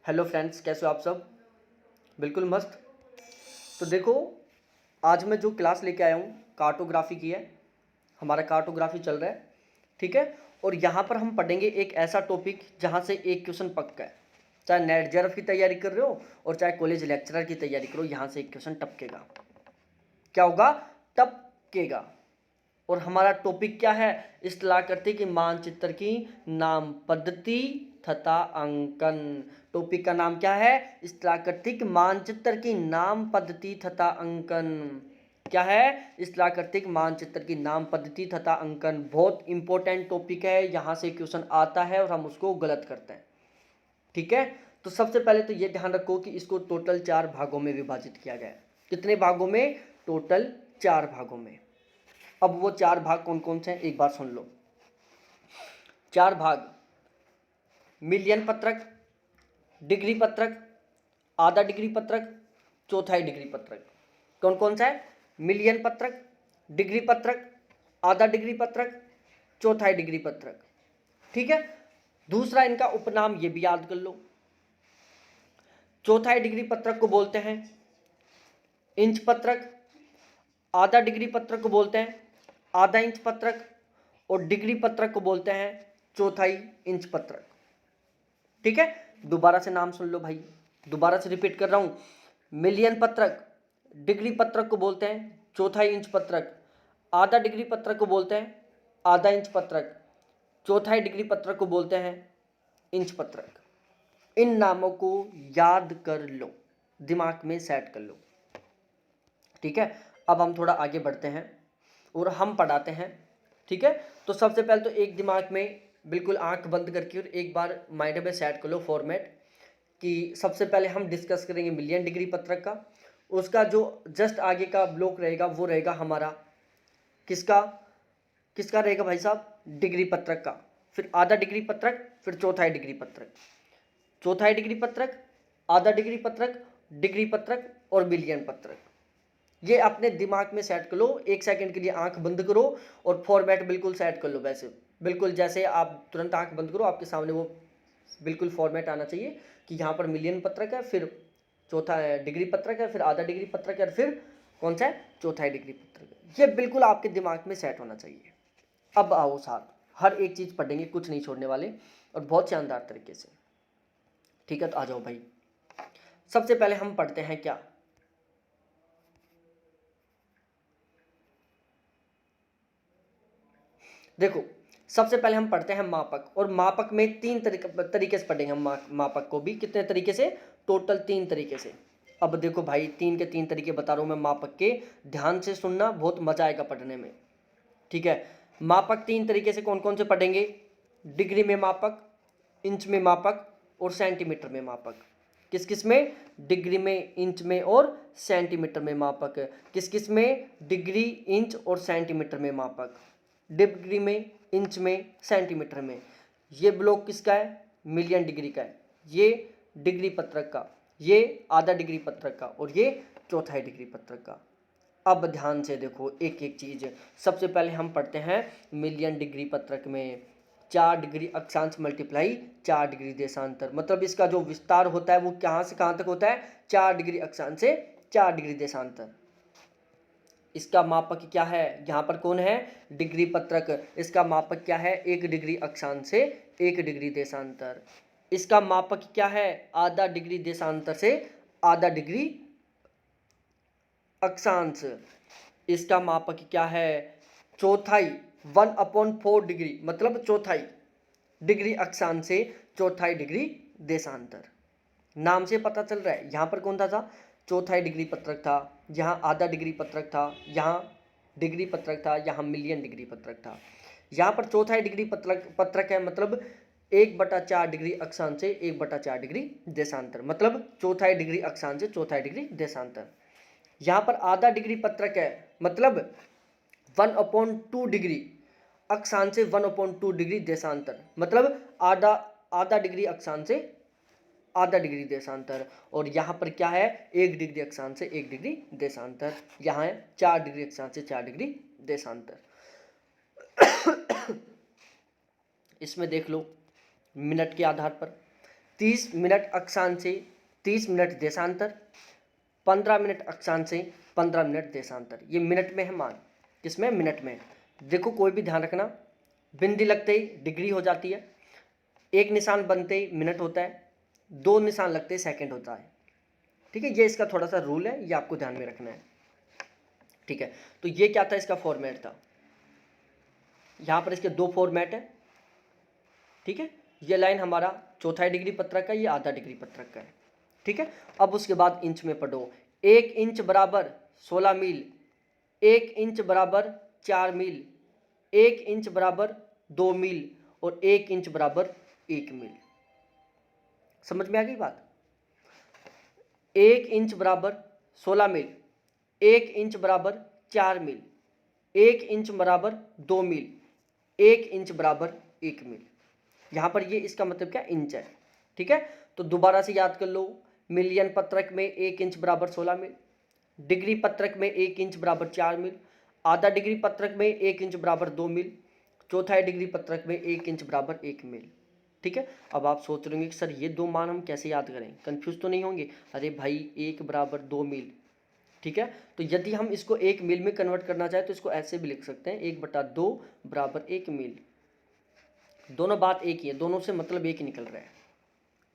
Hello friends, कैसे हो आप सब? बिल्कुल मस्त। तो देखो, आज मैं जो क्लास लेके आया हूँ कार्टोग्राफी की है। हमारा कार्टोग्राफी चल रहा है, ठीक है। और यहाँ पर हम पढ़ेंगे एक ऐसा टॉपिक जहाँ से एक क्वेश्चन पक्का है। चाहे नेट जेआरएफ की तैयारी कर रहे हो और चाहे कॉलेज लेक्चरर की तैयारी करो, यहाँ से एक क्वेश्चन टपकेगा। क्या होगा? टपकेगा। और हमारा टॉपिक क्या है? स्थलाकृति की मानचित्र की नाम पद्धति तथा अंकन। टॉपिक का नाम क्या है? स्थलाकृतिक मानचित्र की नाम पद्धति तथा अंकन। क्या है? स्थलाकृतिक मानचित्र की नाम पद्धति तथा अंकन। बहुत इंपॉर्टेंट टॉपिक है, यहाँ से क्वेश्चन आता है और हम उसको गलत करते हैं, ठीक है। तो सबसे पहले तो ये ध्यान रखो कि इसको टोटल 4 भागों में विभाजित किया गया है। कितने भागों में? टोटल 4 भागों में। अब वो 4 भाग कौन कौन से हैं एक बार सुन लो। 4 भाग: मिलियन पत्रक, डिग्री पत्रक, आधा डिग्री पत्रक, चौथाई डिग्री पत्रक। कौन कौन सा है? मिलियन पत्रक, डिग्री पत्रक, आधा डिग्री पत्रक, चौथाई डिग्री पत्रक, ठीक है। दूसरा इनका उपनाम ये भी याद कर लो। चौथाई डिग्री पत्रक को बोलते हैं इंच पत्रक, आधा डिग्री पत्रक को बोलते हैं आधा इंच पत्रक, और डिग्री पत्रक को बोलते हैं चौथाई इंच पत्रक, ठीक है। दोबारा से नाम सुन लो भाई, दोबारा से रिपीट कर रहा हूं। मिलियन पत्रक, डिग्री पत्रक को बोलते हैं चौथाई इंच पत्रक, आधा डिग्री पत्रक को बोलते हैं आधा इंच पत्रक, चौथाई डिग्री पत्रक को बोलते हैं इंच पत्रक। इन नामों को याद कर लो, दिमाग में सेट कर लो, ठीक है। अब हम थोड़ा आगे बढ़ते हैं और हम पढ़ाते हैं, ठीक है। तो सबसे पहले तो एक दिमाग में बिल्कुल आंख बंद करके और एक बार माइंड में सेट कर लो फॉर्मेट कि सबसे पहले हम डिस्कस करेंगे मिलियन डिग्री पत्रक का। उसका जो जस्ट आगे का ब्लॉक रहेगा वो रहेगा हमारा किसका किसका रहेगा भाई साहब? डिग्री पत्रक का। फिर आधा डिग्री पत्रक, फिर चौथाई डिग्री पत्रक, चौथाई डिग्री पत्रक, आधा डिग्री पत्रक, डिग्री पत्रक और मिलियन पत्रक। ये अपने दिमाग में सेट कर लो। 1 सेकंड के लिए आंख बंद करो और फॉर्मेट बिल्कुल सेट कर लो, वैसे बिल्कुल जैसे आप तुरंत आंख बंद करो आपके सामने वो बिल्कुल फॉर्मेट आना चाहिए कि यहाँ पर मिलियन पत्रक है, फिर चौथा डिग्री पत्रक है, फिर आधा डिग्री पत्रक है, फिर कौन सा है? चौथाई डिग्री पत्रक है। ये बिल्कुल आपके दिमाग में सेट होना चाहिए। अब आओ साथ, हर एक चीज़ पढ़ेंगे, कुछ नहीं छोड़ने वाले और बहुत शानदार तरीके से, ठीक है। तो आ जाओ भाई, सबसे पहले हम पढ़ते हैं क्या? देखो, सबसे पहले हम पढ़ते हैं मापक। और मापक में 3 तरीके से पढ़ेंगे हम मापक को भी। कितने तरीके से? टोटल 3 तरीके से। अब देखो भाई, 3 के 3 तरीके बता रहा हूँ मैं मापक के, ध्यान से सुनना, बहुत मजा आएगा पढ़ने में, ठीक है। मापक 3 तरीके से कौन कौन से पढ़ेंगे? डिग्री में मापक, इंच में मापक और सेंटीमीटर में मापक। किस किस में? डिग्री में, इंच में और सेंटीमीटर में मापक। किस किस में? डिग्री, इंच और सेंटीमीटर में मापक। डिग्री में, इंच में, सेंटीमीटर में। ये ब्लॉक किसका है? मिलियन डिग्री का है। ये डिग्री पत्रक का, ये आधा डिग्री पत्रक का और ये चौथाई डिग्री पत्रक का। अब ध्यान से देखो एक एक चीज। सबसे पहले हम पढ़ते हैं मिलियन डिग्री पत्रक में 4 डिग्री अक्षांश मल्टीप्लाई 4 डिग्री देशांतर। मतलब इसका जो विस्तार होता है वो कहाँ से कहाँ तक होता है? 4 डिग्री अक्षांश से 4 डिग्री देशांतर। इसका मापक क्या है? यहाँ पर कौन है? डिग्री पत्रक। इसका मापक क्या है? 1 डिग्री अक्षांश से 1 डिग्री देशांतर। इसका मापक क्या है? आधा डिग्री देशांतर से आधा डिग्री अक्षांश। इसका मापक क्या है? चौथाई, 1/4 डिग्री, मतलब चौथाई डिग्री अक्षांश से चौथाई डिग्री देशांतर। नाम से पता चल रहा है, यहाँ पर कौन था? चौथाई डिग्री पत्रक था, यहाँ आधा डिग्री पत्रक था, यहाँ डिग्री पत्रक था, यहाँ मिलियन डिग्री पत्रक था। यहाँ पर चौथाई डिग्री पत्रक है, मतलब 1/4 डिग्री अक्षांश से 1/4 डिग्री देशांतर, मतलब चौथाई डिग्री अक्षांश से चौथाई डिग्री देशांतर। यहाँ पर आधा डिग्री पत्रक है, मतलब 1/2 डिग्री अक्षांश से 1/2 डिग्री देशांतर, मतलब आधा डिग्री अक्षांश से आधा डिग्री देशांतर। और यहाँ पर क्या है? 1 डिग्री अक्षांश से 1 डिग्री देशांतर। यहाँ है 4 डिग्री अक्षांश से 4 डिग्री देशांतर। इसमें देख लो मिनट के आधार पर 30 मिनट अक्षांश से 30 मिनट देशांतर, 15 मिनट अक्षांश से 15 मिनट देशांतर। ये मिनट में है मान, किसमें? मिनट में। देखो कोई भी ध्यान रखना, बिंदी लगते ही डिग्री हो जाती है, एक निशान बनते ही मिनट होता है, दो निशान लगते ही सेकंड होता है। ठीक है, ये इसका थोड़ा सा रूल है, ये आपको ध्यान में रखना है। ठीक है, तो ये क्या था, इसका फॉर्मेट था। यहाँ पर इसके दो फॉर्मेट है। ठीक है, ये लाइन हमारा चौथाई डिग्री पत्रक का, ये आधा डिग्री पत्रक का है। ठीक है, अब उसके बाद इंच में पढ़ो। 1 इंच बराबर 16 मील, 1 इंच बराबर 4 मील, 1 इंच बराबर 2 मील और 1 इंच बराबर 1 मील। समझ में आ गई बात? 1 इंच बराबर 16 मील, 1 इंच बराबर 4 मील, 1 इंच बराबर 2 मील, 1 इंच बराबर 1 मील। यहाँ पर ये इसका मतलब क्या? इंच है। ठीक है, तो दोबारा से याद कर लो। मिलियन पत्रक में 1 इंच बराबर 16 मील, डिग्री पत्रक में 1 इंच बराबर 4 मील, आधा डिग्री पत्रक में 1 इंच बराबर 2 मील, चौथाई डिग्री पत्रक में 1 इंच बराबर 1 मील। ठीक है, अब आप सोच रहे होंगे कि सर ये दो मान हम कैसे याद करें, कंफ्यूज तो नहीं होंगे? अरे भाई 1 बराबर 2 मील। ठीक है, तो यदि हम इसको 1 मील में कन्वर्ट करना चाहें तो इसको ऐसे भी लिख सकते हैं, 1/2 बराबर 1 मील। दोनों बात एक ही है, दोनों से मतलब एक ही निकल रहा है।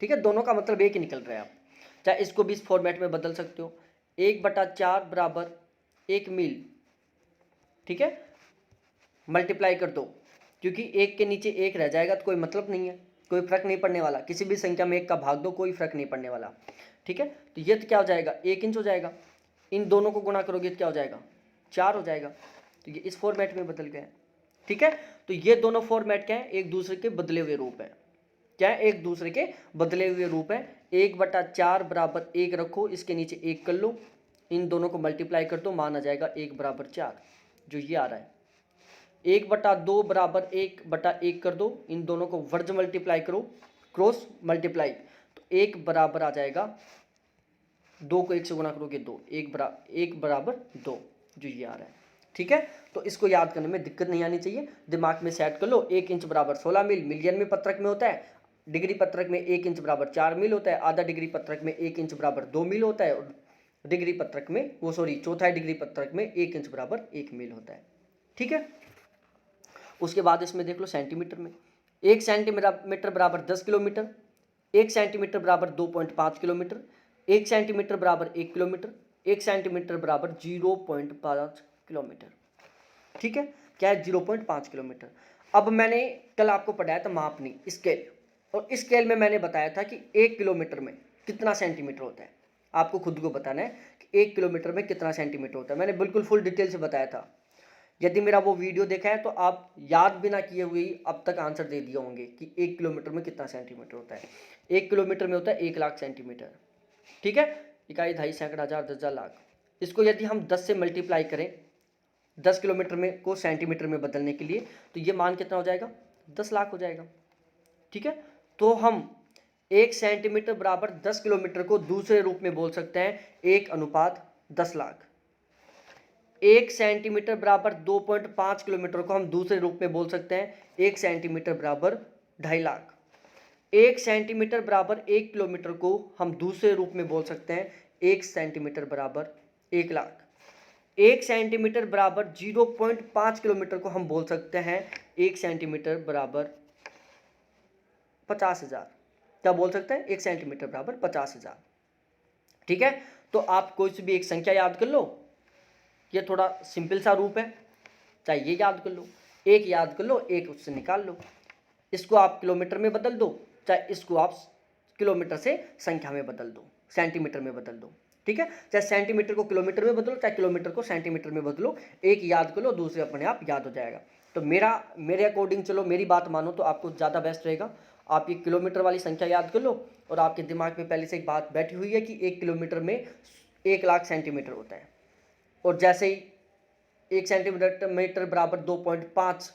ठीक है, दोनों का मतलब एक ही निकल रहा है। आप चाहे इसको भी इस फॉर्मेट में बदल सकते हो, 1/4 बराबर 1 मील। ठीक है, मल्टीप्लाई कर दो, क्योंकि एक के नीचे एक रह जाएगा तो कोई मतलब नहीं है, कोई फर्क नहीं पड़ने वाला। किसी भी संख्या में एक का भाग दो, कोई फर्क नहीं पड़ने वाला। ठीक है, तो ये तो क्या हो जाएगा? 1 इंच हो जाएगा। इन दोनों को गुणा करोगे तो क्या हो जाएगा? 4 हो जाएगा। तो ये इस फॉर्मेट में बदल गया है। ठीक है, तो ये दोनों फॉर्मेट क्या है? एक दूसरे के बदले हुए रूप है। क्या है? एक दूसरे के बदले हुए रूप है। 1/4 बराबर 1 रखो, इसके नीचे 1 कर लो, इन दोनों को मल्टीप्लाई कर दो, मान आ जाएगा 1/4, जो ये आ रहा है। 1/2 बराबर 1/1 कर दो, इन दोनों को वर्ज मल्टीप्लाई करो, क्रॉस मल्टीप्लाई, तो 1 बराबर आ जाएगा, 2 को 1 से गुणा करोगे 2, 1 बराबर 2, जो ये आ रहा है। ठीक है, तो इसको याद करने में दिक्कत नहीं आनी चाहिए, दिमाग में सेट कर लो। 1 इंच बराबर 16 मील मिलियन में पत्रक में होता है, डिग्री पत्रक में 1 इंच बराबर 4 मील होता है, आधा डिग्री पत्रक में 1 इंच बराबर 2 मील होता है, और डिग्री पत्रक में चौथाई डिग्री पत्रक में 1 इंच बराबर 1 मील होता है। ठीक है, उसके बाद इसमें देख लो सेंटीमीटर में। 1 सेंटीमीटर बराबर 10 किलोमीटर, 1 सेंटीमीटर बराबर 2.5 किलोमीटर, 1 सेंटीमीटर बराबर 1 किलोमीटर, 1 सेंटीमीटर बराबर 0.5 किलोमीटर। ठीक है, क्या है? 0.5 किलोमीटर। अब मैंने कल आपको पढ़ाया था मापनी स्केल, और इस स्केल में मैंने बताया था कि 1 किलोमीटर में कितना सेंटीमीटर होता है। आपको खुद को बताना है कि 1 किलोमीटर में कितना सेंटीमीटर होता है। मैंने बिल्कुल फुल डिटेल से बताया था। यदि मेरा वो वीडियो देखा है तो आप याद बिना किए हुए ही अब तक आंसर दे दिए होंगे कि 1 किलोमीटर में कितना सेंटीमीटर होता है। 1 किलोमीटर में होता है 1 लाख सेंटीमीटर। ठीक है, इकाई, दहाई, सैकड़ा, हजार, 10,000, लाख। इसको यदि हम 10 से मल्टीप्लाई करें 10 किलोमीटर में को सेंटीमीटर में बदलने के लिए, तो ये मान कितना हो जाएगा? 10 लाख हो जाएगा। ठीक है, तो हम 1 सेंटीमीटर बराबर 10 किलोमीटर को दूसरे रूप में बोल सकते हैं 1:10 लाख। 1 सेंटीमीटर बराबर 2.5 किलोमीटर को हम दूसरे रूप में बोल सकते हैं 1 सेंटीमीटर बराबर 2.5 लाख। 1 सेंटीमीटर बराबर 1 किलोमीटर को हम दूसरे रूप में बोल सकते हैं 1 सेंटीमीटर बराबर 1 लाख। 1 सेंटीमीटर बराबर 0.5 किलोमीटर को हम बोल सकते हैं 1 सेंटीमीटर बराबर 50,000। क्या बोल सकते हैं? 1 सेंटीमीटर बराबर 50,000। ठीक है, तो आप कोई सी भी एक संख्या याद कर लो, ये थोड़ा सिंपल सा रूप है, चाहे ये याद कर लो, एक याद कर लो, एक उससे निकाल लो, इसको आप किलोमीटर में बदल दो, चाहे इसको आप किलोमीटर से संख्या में बदल दो, सेंटीमीटर में बदल दो। ठीक है, चाहे सेंटीमीटर को किलोमीटर में बदलो, चाहे किलोमीटर को सेंटीमीटर में बदलो, एक याद कर लो, दूसरे अपने आप याद हो जाएगा। तो मेरे अकॉर्डिंग चलो, मेरी बात मानो तो आपको ज़्यादा बेस्ट रहेगा। आप ये किलोमीटर वाली संख्या याद कर लो, और आपके दिमाग में पहले से एक बात बैठी हुई है कि 1 किलोमीटर में 1 लाख सेंटीमीटर होता है, और जैसे ही 1 सेंटीमीटर बराबर 2.5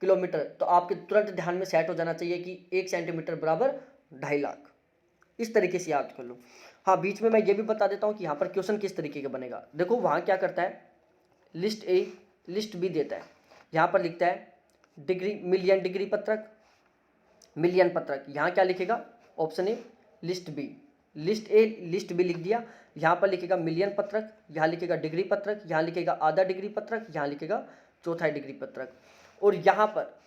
किलोमीटर, तो आपके तुरंत ध्यान में सेट हो जाना चाहिए कि 1 सेंटीमीटर बराबर 2.5 लाख। इस तरीके से याद कर लो। हाँ, बीच में मैं ये भी बता देता हूँ कि यहाँ पर क्वेश्चन किस तरीके का बनेगा। देखो वहाँ क्या करता है, लिस्ट ए लिस्ट बी देता है, यहाँ पर लिखता है डिग्री मिलियन डिग्री पत्रक मिलियन पत्रक। यहाँ क्या लिखेगा? Option A list B, list A list B लिख दिया। यहाँ पर लिखेगा मिलियन पत्रक, यहाँ लिखेगा डिग्री पत्रक, यहाँ लिखेगा आधा डिग्री पत्रक, यहाँ लिखेगा चौथाई डिग्री पत्रक। और यहाँ पर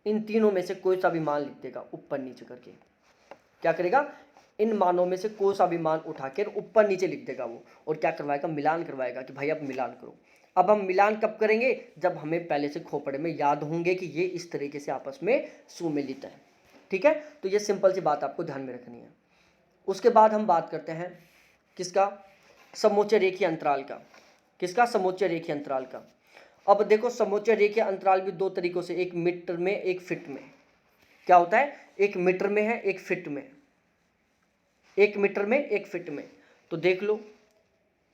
इन तीनों में से कोई सा भी मान लिख देगा ऊपर नीचे करके। क्या करेगा, इन मानों में से कोई सा भी मान उठाकर ऊपर नीचे लिख देगा वो, और क्या करवाएगा, मिलान करवाएगा कि भाई अब मिलान करो। अब हम मिलान कब करेंगे, जब हमें पहले से खोपड़े में याद होंगे कि ये इस तरीके से आपस में सुमेलित है। ठीक है, तो ये सिंपल सी बात आपको ध्यान में रखनी है। उसके बाद हम बात करते हैं किसका, समोच्च रेखीय अंतराल का। किसका, समोच्च रेखीय अंतराल का। अब देखो समोच्च रेखीय अंतराल भी दो तरीकों से, एक मीटर में एक फीट में। क्या होता है, एक मीटर में है एक फीट में, एक मीटर में एक फीट में। तो देख लो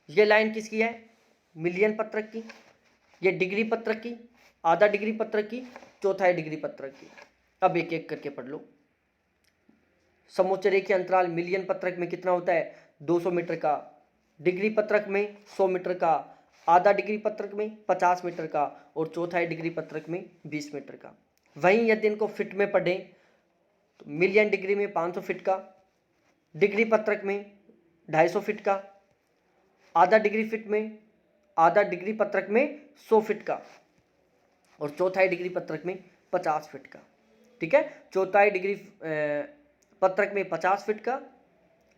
ये लाइन किसकी है, मिलियन पत्रक की, ये डिग्री पत्रक की, आधा डिग्री पत्रक की, चौथाई डिग्री पत्रक की। अब एक एक करके पढ़ लो। समोच्च रेखीय अंतराल मिलियन पत्रक में कितना होता है, 200 मीटर का, डिग्री पत्रक में 100 मीटर का, आधा डिग्री पत्रक में 50 मीटर का, और चौथाई डिग्री पत्रक में 20 मीटर का। वहीं यदि इनको फिट में पढ़ें तो मिलियन डिग्री में 500 फीट का, डिग्री पत्रक में 250 फीट का, आधा डिग्री फीट में, आधा डिग्री पत्रक में 100 फीट का, और चौथाई डिग्री पत्रक में 50 फीट का। ठीक है, चौथाई डिग्री पत्रक में 50 फीट का,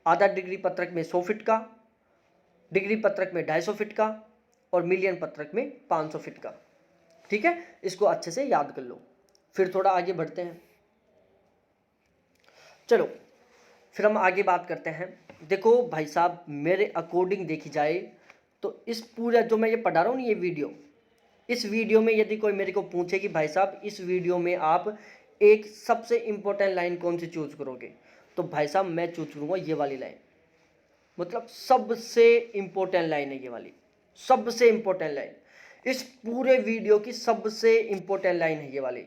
आधा डिग्री पत्रक में 100 फीट का, डिग्री पत्रक में 250 फीट का, और मिलियन पत्रक में 500 फीट का। ठीक है, इसको अच्छे से याद कर लो। फिर थोड़ा आगे बढ़ते हैं। चलो फिर हम आगे बात करते हैं। देखो भाई साहब, मेरे अकॉर्डिंग देखी जाए तो इस पूरा जो मैं ये पढ़ा रहा हूँ ना ये वीडियो, इस वीडियो में यदि कोई मेरे को पूछे कि भाई साहब इस वीडियो में आप एक सबसे इंपॉर्टेंट लाइन कौन सी चूज करोगे, तो भाई साहब मैं चूज करूँगा ये वाली लाइन। मतलब सबसे इंपॉर्टेंट लाइन है ये वाली, सबसे इंपॉर्टेंट लाइन, इस पूरे वीडियो की सबसे इंपॉर्टेंट लाइन है ये वाली।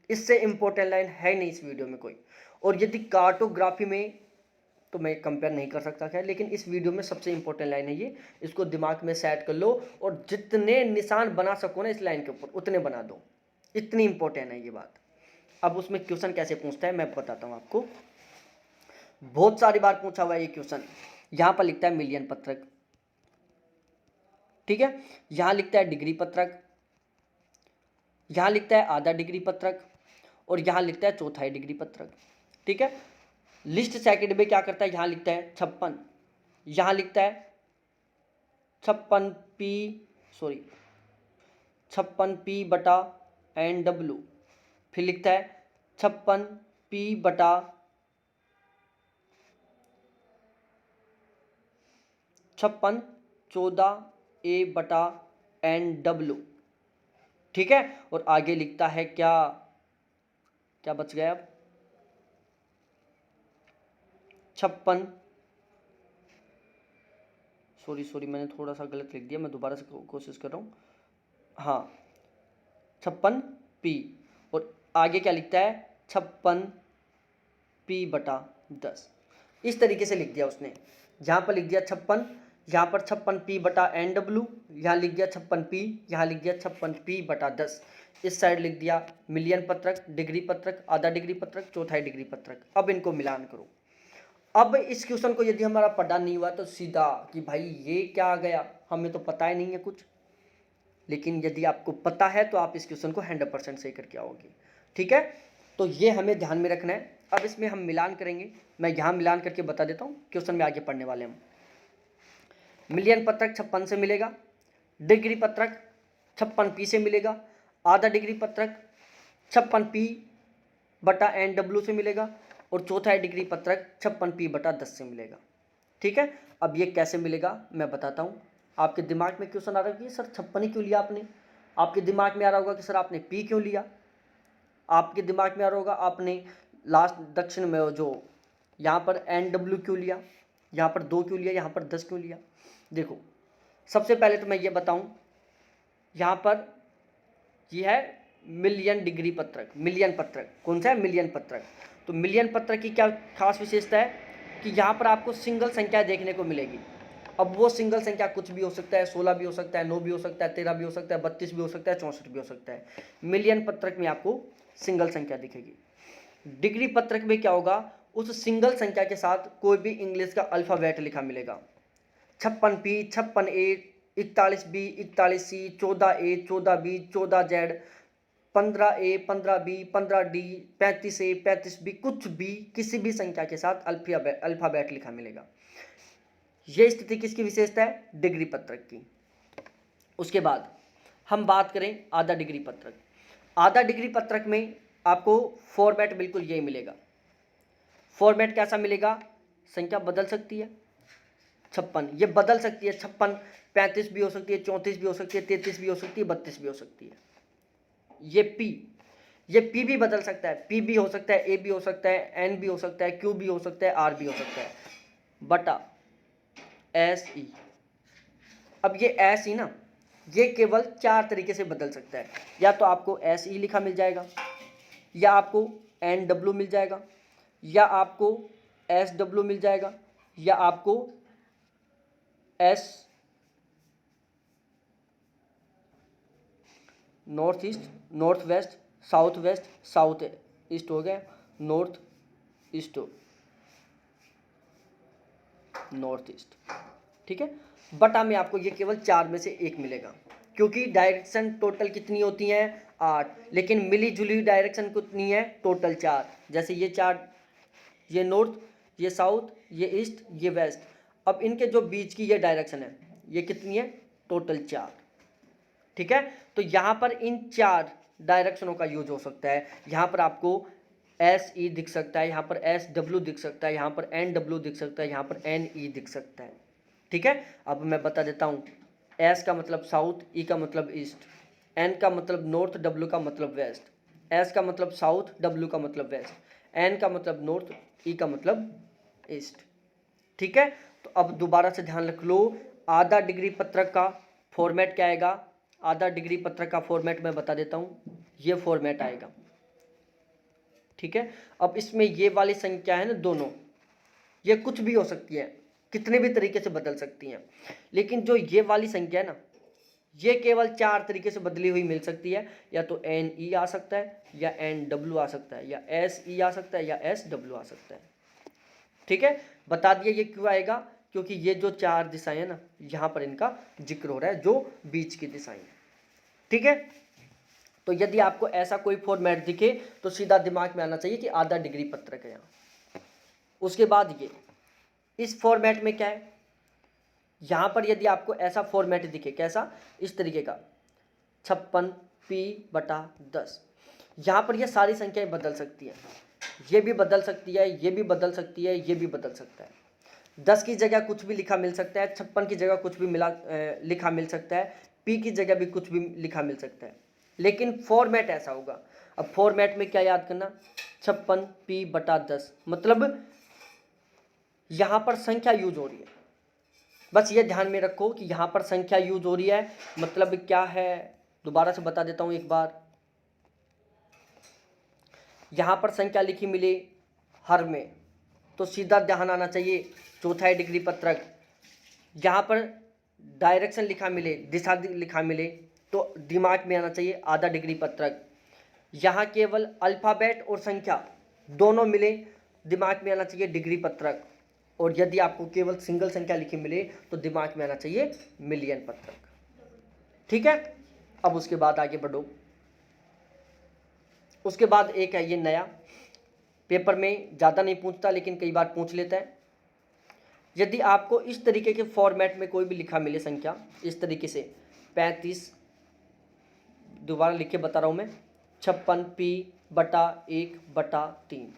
इससे इंपॉर्टेंट लाइन है नहीं इस वीडियो में कोई। और यदि कार्टोग्राफी में तो मैं कंपेयर नहीं कर सकता खैर, लेकिन इस वीडियो में सबसे इंपॉर्टेंट लाइन है ये। इसको दिमाग में सेट कर लो और जितने निशान बना सको ना इस लाइन के ऊपर उतने बना दो, इतनी इंपॉर्टेंट है ये बात। अब उसमें क्वेश्चन कैसे पूछता है मैं बताता हूँ आपको। बहुत सारी बार पूछा हुआ है ये क्वेश्चन। यहाँ पर लिखता है मिलियन पत्रक, ठीक है, यहाँ लिखता है डिग्री पत्रक, यहाँ लिखता है आधा डिग्री पत्रक, और यहाँ लिखता है चौथाई डिग्री पत्रक। ठीक है, लिस्ट सेकंड में क्या करता है, यहाँ लिखता है 56, यहाँ लिखता है 56P बटा NW, फिर लिखता है 56P बटा 14A बटा NW। ठीक है, और आगे लिखता है क्या क्या बच गया अब, 56, सॉरी मैंने थोड़ा सा गलत लिख दिया, मैं दोबारा से कोशिश कर रहा हूँ। हाँ 56P, और आगे क्या लिखता है 56P बटा 10। इस तरीके से लिख दिया उसने। यहाँ पर लिख दिया 56, यहाँ पर 56P बटा NW, यहाँ लिख दिया 56P, यहाँ लिख दिया 56P बटा 10। इस साइड लिख दिया मिलियन पत्रक, डिग्री पत्रक, आधा डिग्री पत्रक, चौथाई डिग्री पत्रक। अब इनको मिलान करो। अब इस क्वेश्चन को यदि हमारा पढ़ा नहीं हुआ तो सीधा कि भाई ये क्या आ गया, हमें तो पता ही नहीं है कुछ। लेकिन यदि आपको पता है तो आप इस क्वेश्चन को 100% सही करके आओगे। ठीक है, तो ये हमें ध्यान में रखना है। अब इसमें हम मिलान करेंगे, मैं यहाँ मिलान करके बता देता हूँ, क्वेश्चन में आगे पढ़ने वाले हम। मिलियन पत्रक 56 से मिलेगा, डिग्री पत्रक 56P से मिलेगा, आधा डिग्री पत्रक 56P बटा NW से मिलेगा, और चौथाई डिग्री पत्रक 56P बटा 10 से मिलेगा। ठीक है, अब ये कैसे मिलेगा मैं बताता हूँ। आपके दिमाग में क्वेश्चन आ रहा है कि सर 56 ही क्यों लिया आपने, आपके दिमाग में आ रहा होगा कि सर आपने P क्यों लिया, आपके दिमाग में आ रहा होगा आपने लास्ट दक्षिण में जो यहाँ पर NW क्यों लिया, यहाँ पर 2 क्यों लिया, यहाँ पर 10 क्यों लिया। देखो सबसे पहले तो मैं ये बताऊँ, यहाँ पर ये है मिलियन डिग्री पत्रक, मिलियन पत्रक कौन सा है, मिलियन पत्रक। तो मिलियन पत्रक की क्या खास विशेषता है कि यहाँ पर आपको सिंगल संख्या देखने को मिलेगी। अब वो सिंगल संख्या कुछ भी हो सकता है, 16 भी हो सकता है, 9 भी हो सकता है, 13 भी हो सकता है, 32 भी हो सकता है, 64 भी हो सकता है। मिलियन पत्रक में आपको सिंगल संख्या दिखेगी। डिग्री पत्रक में क्या होगा, उस सिंगल संख्या के साथ कोई भी इंग्लिश का अल्फ़ाबेट लिखा मिलेगा। 56P, 56A, 41B, 41C, 14A, 14B, 14Z, 15A, 15B, 15D, 35A, 35B, कुछ भी किसी भी संख्या के साथ अल्फ़ाबेट लिखा मिलेगा। ये स्थिति किसकी विशेषता है? डिग्री पत्रक की। उसके बाद हम बात करें आधा डिग्री पत्रक। आधा डिग्री पत्रक में आपको फॉर्मेट बिल्कुल यही मिलेगा। फॉर्मेट कैसा मिलेगा? संख्या बदल सकती है 56, ये बदल सकती है 56, 35 भी हो सकती है, 34 भी हो सकती है, 33 भी हो सकती है, 32 भी हो सकती है। ये पी भी बदल सकता है, पी भी हो सकता है, ए भी हो सकता है, एन भी हो सकता है, क्यू भी हो सकता है, आर भी हो सकता है, बटा एस ई। अब ये एस ई ना, ये केवल 4 तरीके से बदल सकता है। या तो आपको एस ई लिखा मिल जाएगा, या आपको एन डब्ल्यू मिल जाएगा, या आपको एस डब्ल्यू मिल जाएगा, या आपको S north east, north west, south east हो गया, नॉर्थ ईस्ट, नॉर्थ ईस्ट। ठीक है, बटा में आपको ये केवल 4 में से एक मिलेगा, क्योंकि डायरेक्शन टोटल कितनी होती हैं? 8, लेकिन मिली जुली डायरेक्शन कितनी है? टोटल 4। जैसे ये 4, ये नॉर्थ, ये साउथ, ये ईस्ट, ये वेस्ट। अब इनके जो बीच की ये डायरेक्शन है, ये कितनी है? टोटल 4। ठीक है, तो यहाँ पर इन 4 डायरेक्शनों का यूज हो सकता है। यहाँ पर आपको एस ई दिख सकता है, यहाँ पर एस डब्ल्यू दिख सकता है, यहाँ पर एन डब्ल्यू दिख सकता है, यहाँ पर एन ई दिख सकता है। ठीक है, अब मैं बता देता हूँ। एस का मतलब साउथ, ई का मतलब ईस्ट, एन का मतलब नॉर्थ, डब्ल्यू का मतलब वेस्ट, एस का मतलब साउथ, डब्ल्यू का मतलब वेस्ट, एन का मतलब नॉर्थ, ई का मतलब ईस्ट। ठीक है, तो अब दोबारा से ध्यान रख लो, आधा डिग्री पत्रक का फॉर्मेट क्या आएगा? आधा डिग्री पत्रक का फॉर्मेट मैं बता देता हूँ, ये फॉर्मेट आएगा। ठीक है, अब इसमें ये वाली संख्या है ना, दोनों ये कुछ भी हो सकती है, कितने भी तरीके से बदल सकती हैं, लेकिन जो ये वाली संख्या है ना, ये केवल 4 तरीके से बदली हुई मिल सकती है। या तो एन ई आ सकता है, या एन डब्ल्यू आ सकता है, या एस ई आ सकता है, या एस डब्ल्यू आ सकता है। ठीक है, बता दिया ये क्यों आएगा, क्योंकि ये जो 4 दिशाएं हैं ना, यहाँ पर इनका जिक्र हो रहा है, जो बीच की दिशाएं। ठीक है, तो यदि आपको ऐसा कोई फॉर्मेट दिखे तो सीधा दिमाग में आना चाहिए कि आधा डिग्री पत्रक है यहाँ। उसके बाद ये इस फॉर्मेट में क्या है, यहाँ पर यदि आपको ऐसा फॉर्मेट दिखे, कैसा? इस तरीके का 56P/10, यहाँ पर ये सारी संख्याएं बदल सकती हैं, ये भी बदल सकती है, ये भी बदल सकती है, ये भी बदल सकता है। 10 की जगह कुछ भी लिखा मिल सकता है, 56 की जगह कुछ भी लिखा मिल सकता है, P की जगह भी कुछ भी लिखा मिल सकता है, लेकिन फॉर्मेट ऐसा होगा। अब फॉर्मेट में क्या याद करना? 56P/10, मतलब यहाँ पर संख्या यूज हो रही है। बस ये ध्यान में रखो कि यहाँ पर संख्या यूज हो रही है, मतलब क्या है? दोबारा से बता देता हूँ एक बार। यहाँ पर संख्या लिखी मिले हर में, तो सीधा ध्यान आना चाहिए चौथाई डिग्री पत्रक। यहाँ पर डायरेक्शन लिखा मिले, दिशा लिखा मिले, तो दिमाग में आना चाहिए आधा डिग्री पत्रक। यहाँ केवल अल्फ़ाबेट और संख्या दोनों मिले, दिमाग में आना चाहिए डिग्री पत्रक। और यदि आपको केवल सिंगल संख्या लिखी मिले तो दिमाग में आना चाहिए मिलियन पत्रक। ठीक है, अब उसके बाद आगे बढ़ो। उसके बाद एक है ये नया, पेपर में ज़्यादा नहीं पूछता लेकिन कई बार पूछ लेता है। यदि आपको इस तरीके के फॉर्मेट में कोई भी लिखा मिले संख्या, इस तरीके से 35, दोबारा लिख के बता रहा हूँ मैं, 56P/1/3,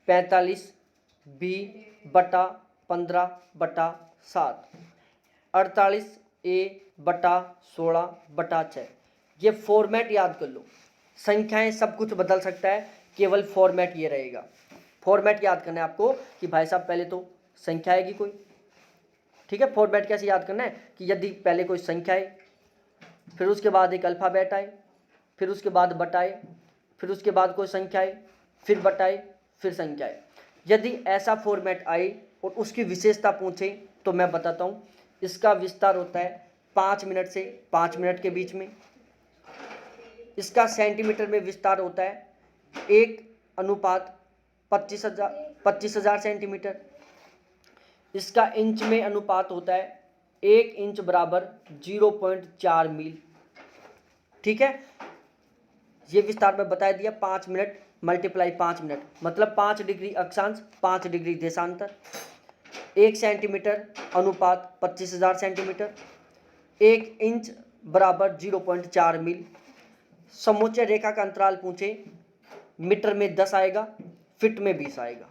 45B/15/7, 48A/16/6। ये फॉर्मेट याद कर लो। संख्याएं सब कुछ बदल सकता है, केवल फॉर्मेट ये रहेगा। फॉर्मेट याद करना है आपको कि भाई साहब पहले तो संख्या आएगी कोई। ठीक है, फॉर्मेट कैसे याद करना है कि यदि पहले कोई संख्या है, फिर उसके बाद एक अल्फ़ाबेट आए, फिर उसके बाद बटाए, फिर उसके बाद कोई संख्या आए, फिर बटाए, फिर संख्या आए। यदि ऐसा फॉर्मेट आए और उसकी विशेषता पूछे तो मैं बताता हूँ, इसका विस्तार होता है 5 मिनट से 5 मिनट के बीच में। इसका सेंटीमीटर में विस्तार होता है 1:5 25,000 सेंटीमीटर। इसका इंच में अनुपात होता है 1 इंच बराबर 0.4 मील। ठीक है, ये विस्तार में बता दिया। 5 मिनट मल्टीप्लाई 5 मिनट मतलब 5 डिग्री अक्षांश 5 डिग्री देशांतर। 1 सेंटीमीटर अनुपात 25,000 सेंटीमीटर। 1 इंच बराबर 0.4 मील। समोच्च रेखा का अंतराल पूछे, मीटर में 10 आएगा, फीट में 20 आएगा।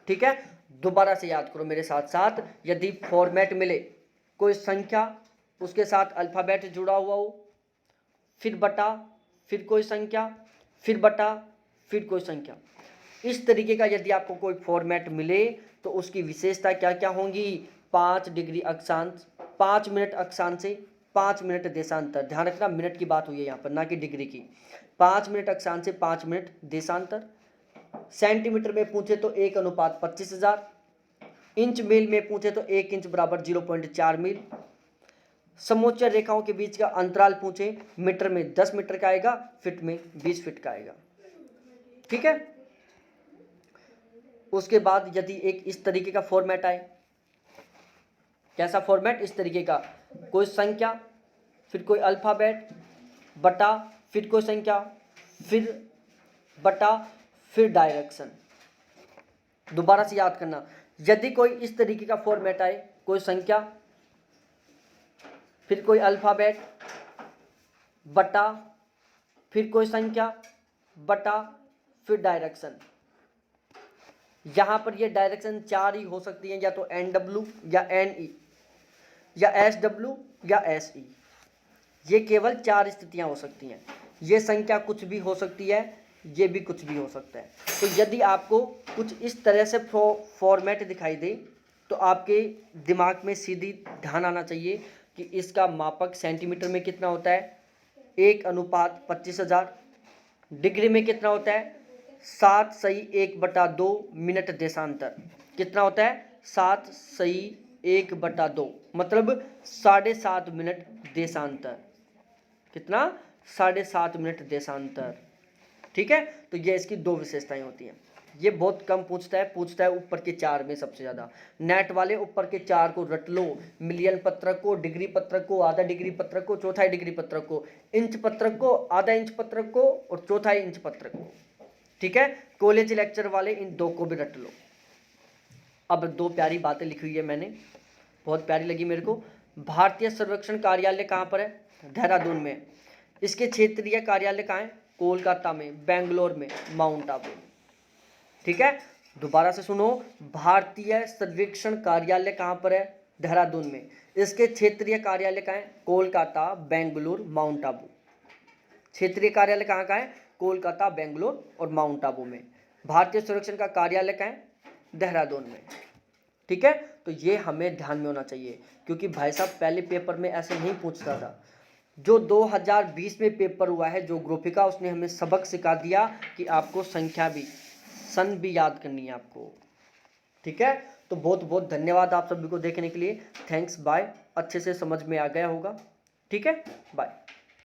ठीक है, दोबारा से याद करो मेरे साथ साथ। यदि फॉर्मेट मिले, कोई संख्या उसके साथ अल्फाबेट जुड़ा हुआ हो, फिर बटा, फिर कोई संख्या, फिर बटा, फिर कोई संख्या, इस तरीके का यदि आपको कोई फॉर्मेट मिले तो उसकी विशेषता क्या क्या होंगी? 5 डिग्री अक्षांश, 5 मिनट अक्षांश से 5 मिनट देशांतर। ध्यान रखना, मिनट की बात हुई है यहाँ पर, ना कि डिग्री की। 5 मिनट अक्षांश से 5 मिनट देशांतर। सेंटीमीटर में पूछे तो 1 अनुपात 25,000। इंच मील में पूछे तो 1 इंच बराबर 0.4 मील। समोच्च रेखाओं के बीच का अंतराल पूछे, मीटर में 10 मीटर का आएगा, फीट में 20 फीट का आएगा। ठीक है, उसके बाद यदि एक इस तरीके का फॉर्मेट आए, कैसा फॉर्मेट? इस तरीके का, कोई संख्या, फिर कोई अल्फाबेट, बटा, फिर कोई संख्या, फिर बटा, फिर डायरेक्शन। दोबारा से याद करना, यदि कोई इस तरीके का फॉर्मेट आए, कोई संख्या, फिर कोई अल्फाबेट, बटा, फिर कोई संख्या, बटा, फिर डायरेक्शन। यहां पर ये डायरेक्शन 4 ही हो सकती है, या तो NW या NE या SW या SE। ये केवल 4 स्थितियां हो सकती हैं। ये संख्या कुछ भी हो सकती है, ये भी कुछ भी हो सकता है। तो यदि आपको कुछ इस तरह से फॉर्मेट दिखाई दे तो आपके दिमाग में सीधी ध्यान आना चाहिए कि इसका मापक सेंटीमीटर में कितना होता है? 1 अनुपात 25,000। डिग्री में कितना होता है? 7/1/2 मिनट देशांतर। कितना होता है? 7/1/2 मतलब 7.5 मिनट देशांतर। कितना? 7.5 मिनट देशांतर। ठीक है, तो ये इसकी 2 विशेषताएं होती हैं। ये बहुत कम पूछता है ऊपर के 4 में सबसे ज़्यादा। नेट वाले ऊपर के 4 को रट लो, मिलियन पत्रक को, डिग्री पत्रक को, आधा डिग्री पत्रक को, चौथाई डिग्री पत्रक को, इंच पत्रक को, आधा इंच पत्रक को और चौथाई इंच पत्रक को। ठीक है, कॉलेज लेक्चर वाले इन 2 को भी रट लो। अब 2 प्यारी बातें लिखी हुई है मैंने, बहुत प्यारी लगी मेरे को। भारतीय सर्वेक्षण कार्यालय कहाँ पर है? देहरादून में। इसके क्षेत्रीय कार्यालय कहाँ है? कोलकाता में, बेंगलोर में, माउंट आबू। ठीक है, दोबारा से सुनो, भारतीय सर्वेक्षण कार्यालय कहाँ पर है? देहरादून में। इसके क्षेत्रीय कार्यालय कहाँ है? कोलकाता, बेंगलुरु, माउंट आबू। क्षेत्रीय कार्यालय कहाँ का है? कोलकाता, बेंगलोर और माउंट आबू में। भारतीय सर्वेक्षण का कार्यालय कहाँ है? देहरादून में। ठीक है, तो ये हमें ध्यान में होना चाहिए, क्योंकि भाई साहब पहले पेपर में ऐसे नहीं पूछता था। जो 2020 में पेपर हुआ है ज्योग्राफी का, उसने हमें सबक सिखा दिया कि आपको संख्या भी, सन भी याद करनी है आपको। ठीक है, तो बहुत बहुत धन्यवाद आप सभी को देखने के लिए। Thanks, bye. अच्छे से समझ में आ गया होगा। ठीक है, बाय।